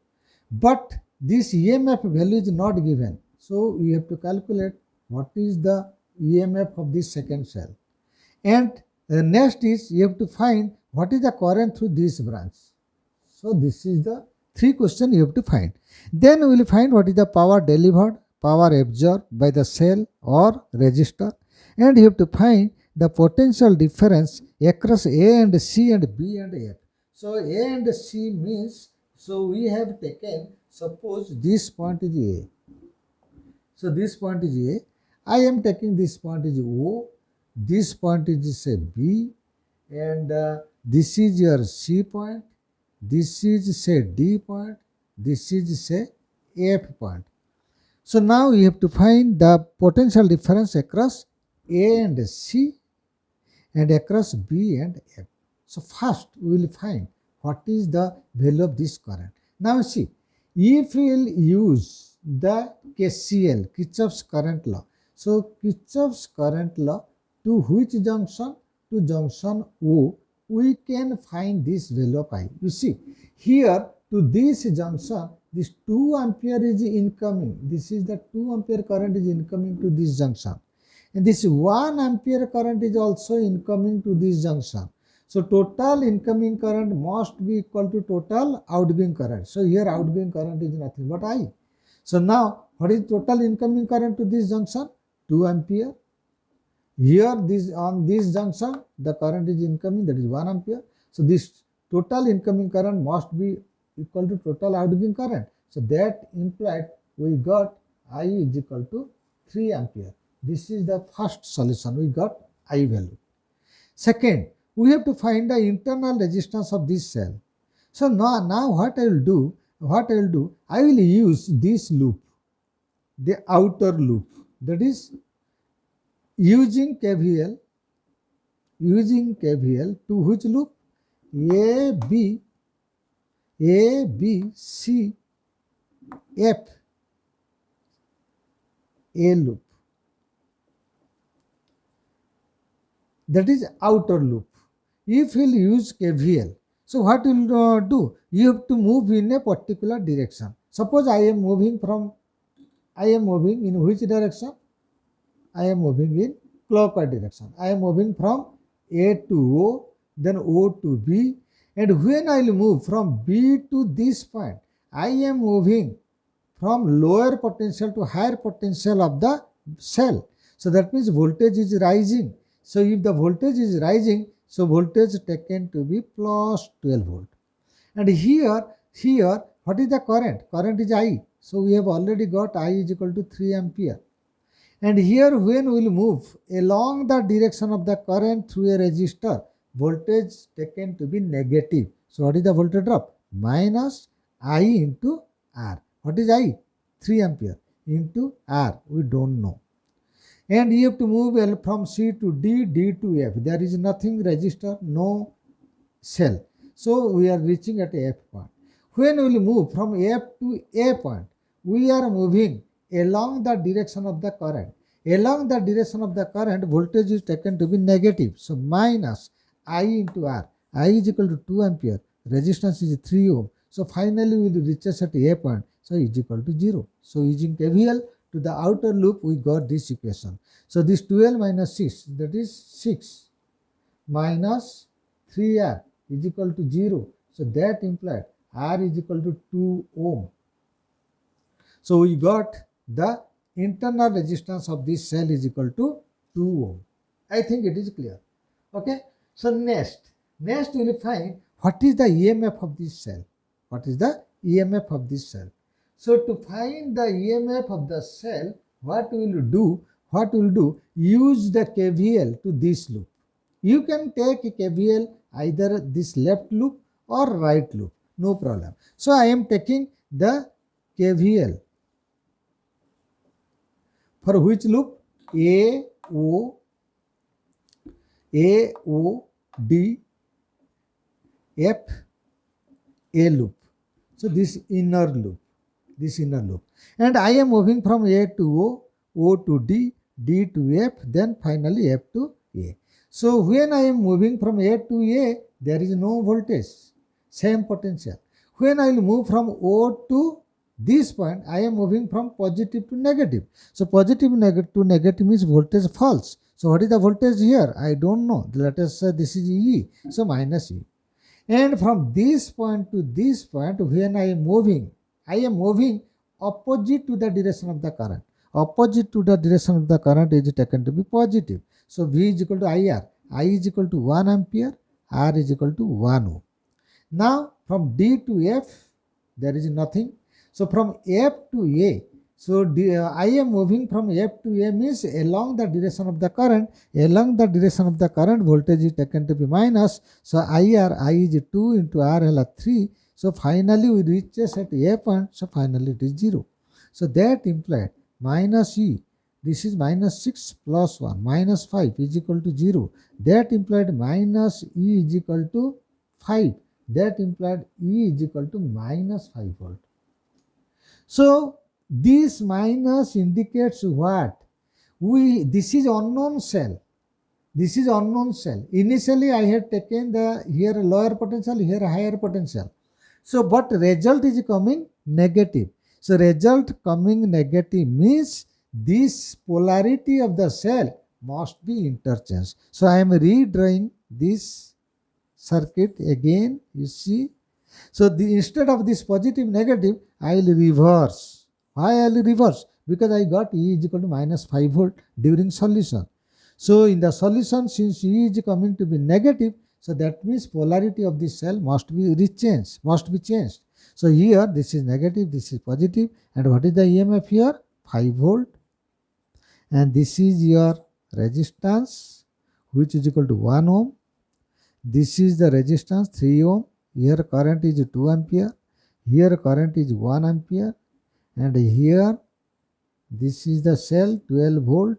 But this EMF value is not given. So we have to calculate what is the EMF of this second cell. And next is you have to find what is the current through this branch. So this is the three questions you have to find. Then we will find what is the power delivered, power absorbed by the cell or resistor, and you have to find the potential difference across A and C and B and F. So A and C means, so we have taken, suppose this point is A. So this point is A. I am taking this point is O. This point is say B, and this is your C point. This is say D point. This is say F point. So now you have to find the potential difference across A and C and across B and F. So first we will find what is the value of this current. Now see, if we will use the KCL, Kirchhoff's current law. So Kirchhoff's current law to which junction? To junction O, we can find this value of I. You see, here to this junction, this 2 ampere is incoming. This is the 2 ampere current is incoming to this junction. And this 1 ampere current is also incoming to this junction. So total incoming current must be equal to total outgoing current. So here outgoing current is nothing but I. So now what is total incoming current to this junction? 2 ampere. Here this on this junction the current is incoming, that is 1 ampere. So this total incoming current must be equal to total outgoing current. So that implied we got I is equal to 3 ampere. This is the first solution, we got I value. Second, we have to find the internal resistance of this cell. So now what I will do, I will use this loop, the outer loop, that is using KVL to which loop? A, B, C, F, A loop. That is outer loop. If you will use KVL, so what you will do? You have to move in a particular direction. Suppose I am moving in which direction? I am moving in clockwise direction. I am moving from A to O, then O to B, and when I will move from B to this point, I am moving from lower potential to higher potential of the cell. So that means voltage is rising. So if the voltage is rising, so voltage taken to be plus 12 volt. And here, what is the current? Current is I. So we have already got I is equal to 3 ampere. And here when we will move along the direction of the current through a resistor, voltage taken to be negative. So what is the voltage drop? Minus I into R. What is I? 3 ampere into R. We don't know. And you have to move from C to D, D to F. There is nothing resistor, no cell. So we are reaching at F point. When we will move from F to A point, we are moving along the direction of the current. Along the direction of the current, voltage is taken to be negative. So minus I into R. I is equal to 2 ampere. Resistance is 3 ohm. So finally we will reach at A point. So is equal to 0. So using KVL to the outer loop, we got this equation. So this 12 minus 6, that is 6 minus 3R is equal to 0. So that implied R is equal to 2 ohm. So we got the internal resistance of this cell is equal to 2 ohm. I think it is clear. Okay. So next we will find what is the EMF of this cell. What is the EMF of this cell? So to find the EMF of the cell, what we will do? Use the KVL to this loop. You can take a KVL either this left loop or right loop, no problem. So I am taking the KVL for which loop? A O D F A loop. So this inner loop. And I am moving from A to O to D, D to F, then finally F to A. So when I am moving from A to A, there is no voltage, same potential. When I will move from O to this point, I am moving from positive to negative. So positive to negative means voltage falls. So what is the voltage here? I don't know. Let us say this is E. So minus E. And from this point to this point, when I am moving opposite to the direction of the current. Opposite to the direction of the current is taken to be positive. So V is equal to IR. I is equal to 1 ampere. R is equal to 1 ohm. Now from D to F, there is nothing. So from F to A, so I am moving from F to A means along the direction of the current. Along the direction of the current, voltage is taken to be minus. So IR, I is 2 into R is 3. So finally we reach at A point. So finally it is 0. So that implied minus E. This is minus 6 plus 1. Minus 5 is equal to 0. That implied minus E is equal to 5. That implied E is equal to minus 5 volt. So this minus indicates what? This is unknown cell. This is unknown cell. Initially I had taken the here lower potential, here higher potential. So but result is coming negative. So result coming negative means this polarity of the cell must be interchanged. So I am redrawing this circuit again, you see. So instead of this positive negative, I will reverse. Why I will reverse? Because I got E is equal to minus 5 volt during solution. So in the solution, since E is coming to be negative, so that means polarity of this cell must be changed. So here this is negative, this is positive, and what is the EMF here? 5 volt. And this is your resistance, which is equal to 1 ohm. This is the resistance 3 ohm. Here current is 2 ampere. Here current is 1 ampere. And here this is the cell 12 volt.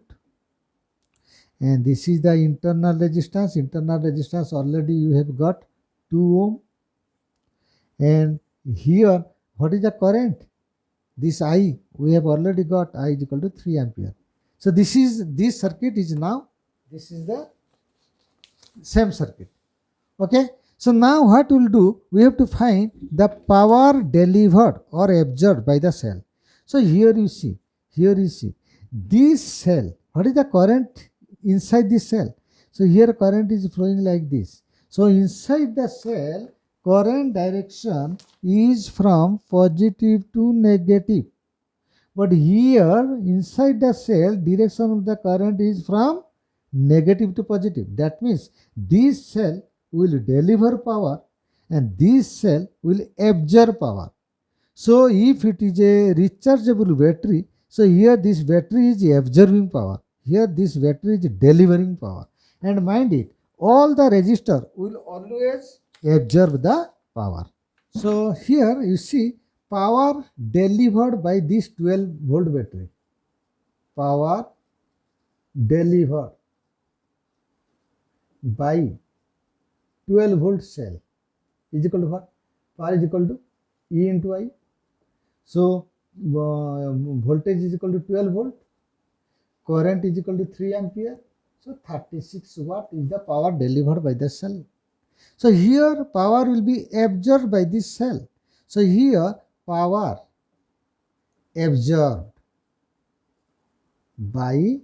And this is the internal resistance. Internal resistance already you have got 2 ohm. And here what is the current? This I, we have already got I is equal to 3 ampere. So this circuit is now, this is the same circuit. Okay. So now what we'll do, we have to find the power delivered or absorbed by the cell. So here you see, this cell, what is the current inside this cell? So here current is flowing like this. So inside the cell, current direction is from positive to negative. But here inside the cell, direction of the current is from negative to positive. That means this cell will deliver power and this cell will absorb power. So if it is a rechargeable battery, so here this battery is absorbing power. Here this battery is delivering power. And mind it, all the resistor will always absorb the power. So here you see power delivered by this 12-volt battery. Power delivered by 12-volt cell is equal to what? Power is equal to E into I. So voltage is equal to 12 volt, current is equal to 3 ampere. So 36 watt is the power delivered by the cell. So here power will be absorbed by this cell. So here power absorbed by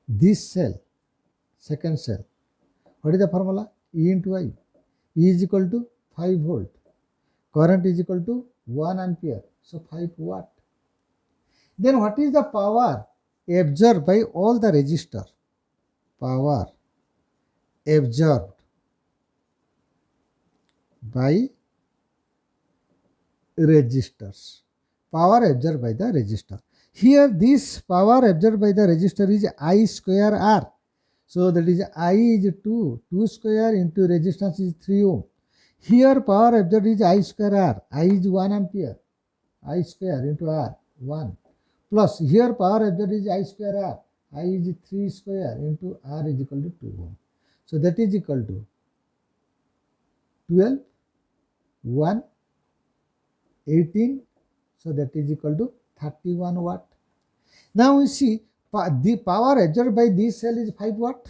this cell, second cell. What is the formula? E into I. E is equal to 5 volt. Current is equal to 1 ampere. So 5 watt. Then what is the power absorbed by all the resistor? Power absorbed by resistors. Power absorbed by the resistor. Here this power absorbed by the resistor is I square R. So that is I is 2. 2 square into resistance is 3 ohm. Here power absorbed is I square R. I is 1 ampere. I square into R, 1. Plus here power absorbed is I square R. I is 3 square into R is equal to 2 ohm. So that is equal to 12, 1, 18. So that is equal to 31 watt. Now we see the power absorbed by this cell is 5 watt.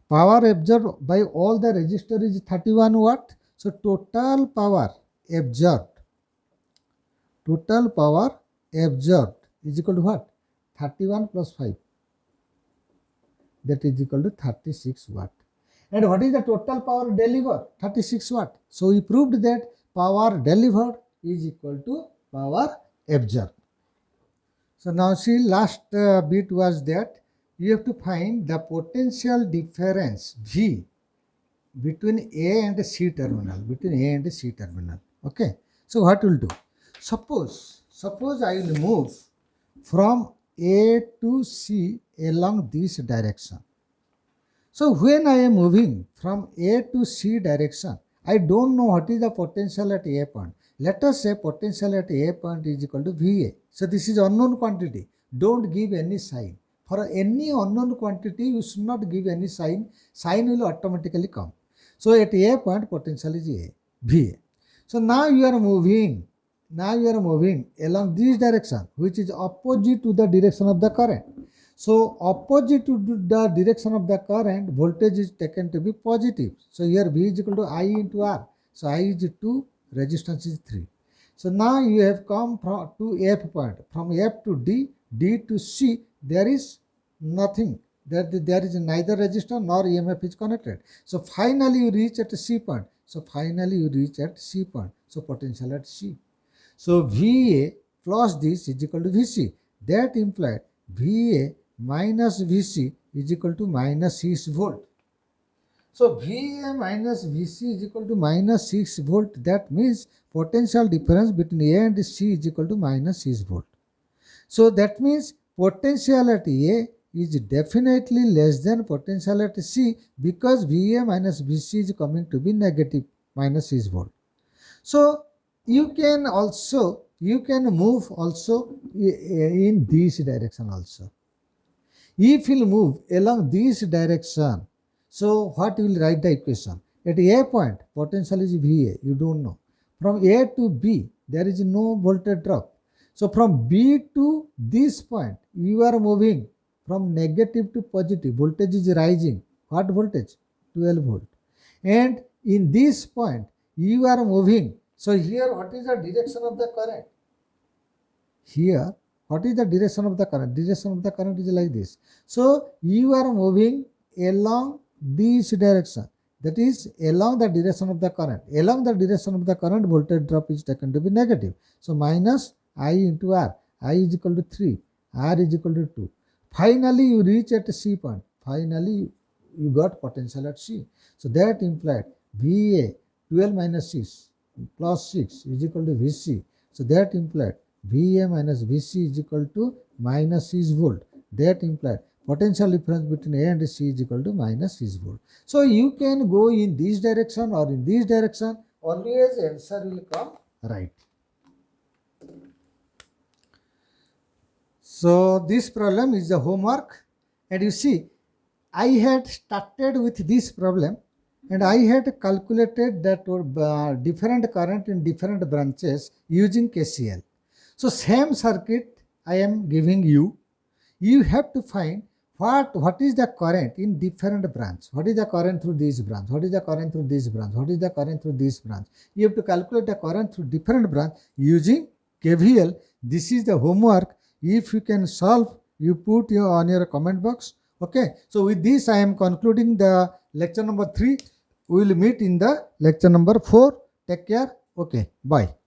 Power absorbed by all the resistor is 31 watt. So total power absorbed is equal to what? 31 plus 5. That is equal to 36 watt. And what is the total power delivered? 36 watt. So we proved that power delivered is equal to power absorbed. So now see, last bit was that you have to find the potential difference V between A and C terminal. Okay. So what will do? Suppose I will move from A to C along this direction. So when I am moving from A to C direction, I don't know what is the potential at A point. Let us say potential at A point is equal to VA. So this is unknown quantity. Don't give any sign. For any unknown quantity, you should not give any sign. Sign will automatically come. So at A point, potential is VA. So now you are moving along this direction, which is opposite to the direction of the current. So opposite to the direction of the current, voltage is taken to be positive. So here V is equal to I into R. So I is 2, resistance is 3. So now you have come to F point. From F to D, D to C, there is nothing. There is neither resistor nor EMF is connected. So finally you reach at C point. So potential at C. So VA plus this is equal to VC. That implied VA minus VC is equal to minus 6 volt. So VA minus VC is equal to minus 6 volt. That means potential difference between A and C is equal to minus 6 volt. So that means potential at A is definitely less than potential at C because VA minus VC is coming to be negative minus 6 volt. So you can move also in this direction also. If you move along this direction, so what you will write the equation? At A point, potential is VA, you don't know. From A to B, there is no voltage drop. So from B to this point, you are moving from negative to positive. Voltage is rising. What voltage? 12 volt. And in this point, you are moving. So here, what is the direction of the current? Here, what is the direction of the current? Direction of the current is like this. So you are moving along this direction. that is along the direction of the current. Along the direction of the current, voltage drop is taken to be negative. So minus I into R. I is equal to 3, R is equal to 2. Finally, you reach at C point. Finally, you got potential at C. So that implied VA 12 minus 6 plus 6 is equal to VC. So that implied VA minus VC is equal to minus 6 volt. That implied potential difference between A and C is equal to minus 6 volt. So you can go in this direction or in this direction, always answer will come right. So this problem is the homework, and you see I had started with this problem and I had calculated that different current in different branches using KCL. So same circuit I am giving you. You have to find what is the current in different branch. What is the current through this branch? What is the current through this branch? What is the current through this branch? You have to calculate the current through different branch using KVL. This is the homework. If you can solve, you put on your comment box. Okay. So with this I am concluding the lecture number 3. We will meet in the lecture number 4. Take care. Okay. Bye.